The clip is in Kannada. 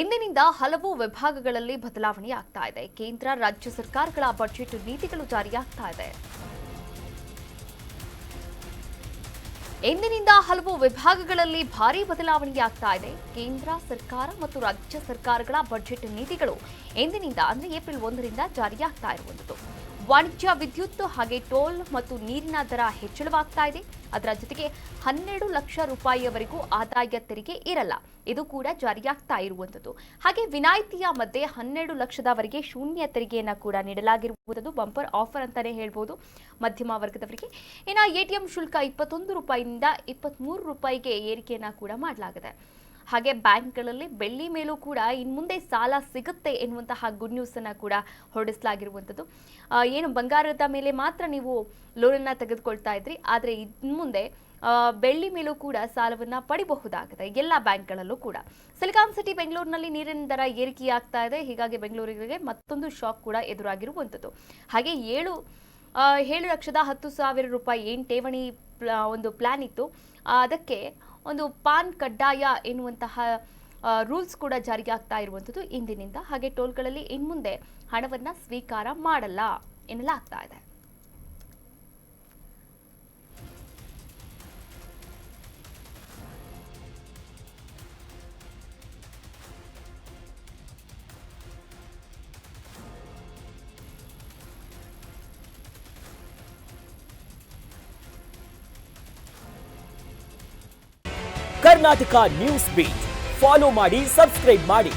ಇಂದಿನಿಂದ ಹಲವು ವಿಭಾಗಗಳಲ್ಲಿ ಬದಲಾವಣೆ ಆಗ್ತಾ ಇದೆ. ಕೇಂದ್ರ ರಾಜ್ಯ ಸರ್ಕಾರಗಳ ಬಜೆಟ್ ನೀತಿಗಳು ಜಾರಿಯಾಗ್ತಾ ಇದೆ. ಇಂದಿನಿಂದ ಹಲವು ವಿಭಾಗಗಳಲ್ಲಿ ಭಾರಿ ಬದಲಾವಣೆಯಾಗ್ತಾ ಇದೆ. ಕೇಂದ್ರ ಸರ್ಕಾರ ಮತ್ತು ರಾಜ್ಯ ಸರ್ಕಾರಗಳ ಬಜೆಟ್ ನೀತಿಗಳು ಇಂದಿನಿಂದ ಅಂದರೆ ಏಪ್ರಿಲ್ 1ರಿಂದ ಜಾರಿಯಾಗ್ತಾ ಇರುವಂಥದ್ದು. ವಾಣಿಜ್ಯ ವಿದ್ಯುತ್ ಹಾಗೆ ಟೋಲ್ ಮತ್ತು ನೀರಿನ ದರ ಹೆಚ್ಚಳವಾಗ್ತಾ ಇದೆ. ಅದರ ಜೊತೆಗೆ 12 ಲಕ್ಷ ರೂಪಾಯಿಯವರೆಗೂ ಆದಾಯ ತೆರಿಗೆ ಇರಲ್ಲ, ಇದು ಕೂಡ ಜಾರಿಯಾಗ್ತಾ ಇರುವಂಥದ್ದು. ಹಾಗೆ ವಿನಾಯಿತಿಯ ಮಧ್ಯೆ 12 ಲಕ್ಷದವರೆಗೆ ಶೂನ್ಯ ತೆರಿಗೆಯನ್ನು ಕೂಡ ನೀಡಲಾಗಿರುವಂಥದ್ದು. ಬಂಪರ್ ಆಫರ್ ಅಂತಾನೆ ಹೇಳ್ಬೋದು ಮಧ್ಯಮ ವರ್ಗದವರಿಗೆ. ಇನ್ನು ಎಟಿಎಂ ಶುಲ್ಕ 21 ರೂಪಾಯಿನಿಂದ 23 ರೂಪಾಯಿಗೆ ಏರಿಕೆಯನ್ನು ಕೂಡ ಮಾಡಲಾಗಿದೆ. ಹಾಗೆ ಬ್ಯಾಂಕ್ಗಳಲ್ಲಿ ಬೆಳ್ಳಿ ಮೇಲೂ ಕೂಡ ಇನ್ಮುಂದೆ ಸಾಲ ಸಿಗುತ್ತೆ ಎನ್ನುವಂತಹ ಗುಡ್ ನ್ಯೂಸ್ ಅನ್ನು ಕೂಡ ಹೊರಡಿಸಲಾಗಿರುವಂಥದ್ದು. ಏನು ಬಂಗಾರದ ಮೇಲೆ ಮಾತ್ರ ನೀವು ಲೋನನ್ನು ತೆಗೆದುಕೊಳ್ತಾ ಇದ್ರಿ, ಆದರೆ ಇನ್ಮುಂದೆ ಬೆಳ್ಳಿ ಮೇಲೂ ಕೂಡ ಸಾಲವನ್ನು ಪಡಿಬಹುದಾಗಿದೆ ಎಲ್ಲ ಬ್ಯಾಂಕ್ಗಳಲ್ಲೂ ಕೂಡ. ಸಿಲಿಕಾನ್ ಸಿಟಿ ಬೆಂಗಳೂರಿನಲ್ಲಿ ನೀರಿನ ದರ ಏರಿಕೆಯಾಗ್ತಾ ಇದೆ. ಹೀಗಾಗಿ ಬೆಂಗಳೂರಿಗೆ ಮತ್ತೊಂದು ಶಾಕ್ ಕೂಡ ಎದುರಾಗಿರುವಂಥದ್ದು. ಹಾಗೆ 7,10,000 ರೂಪಾಯಿ ಏನು ಠೇವಣಿ ಒಂದು ಪ್ಲಾನ್ ಇತ್ತು, ಅದಕ್ಕೆ ಒಂದು ಪಾನ್ ಕಡ್ಡಾಯ ಎನ್ನುವಂತಹ ರೂಲ್ಸ್ ಕೂಡ ಜಾರಿಯಾಗ್ತಾ ಇರುವಂಥದ್ದು ಇಂದಿನಿಂದ. ಹಾಗೆ ಟೋಲ್ಗಳಲ್ಲಿ ಇನ್ಮುಂದೆ ಹಣವನ್ನು ಸ್ವೀಕಾರ ಮಾಡಲ್ಲ ಎನ್ನಲಾಗ್ತಾ ಇದೆ. ಕರ್ನಾಟಕ ನ್ಯೂಸ್ ಬೀಟ್ ಫಾಲೋ ಮಾಡಿ, ಸಬ್ಸ್ಕ್ರೈಬ್ ಮಾಡಿ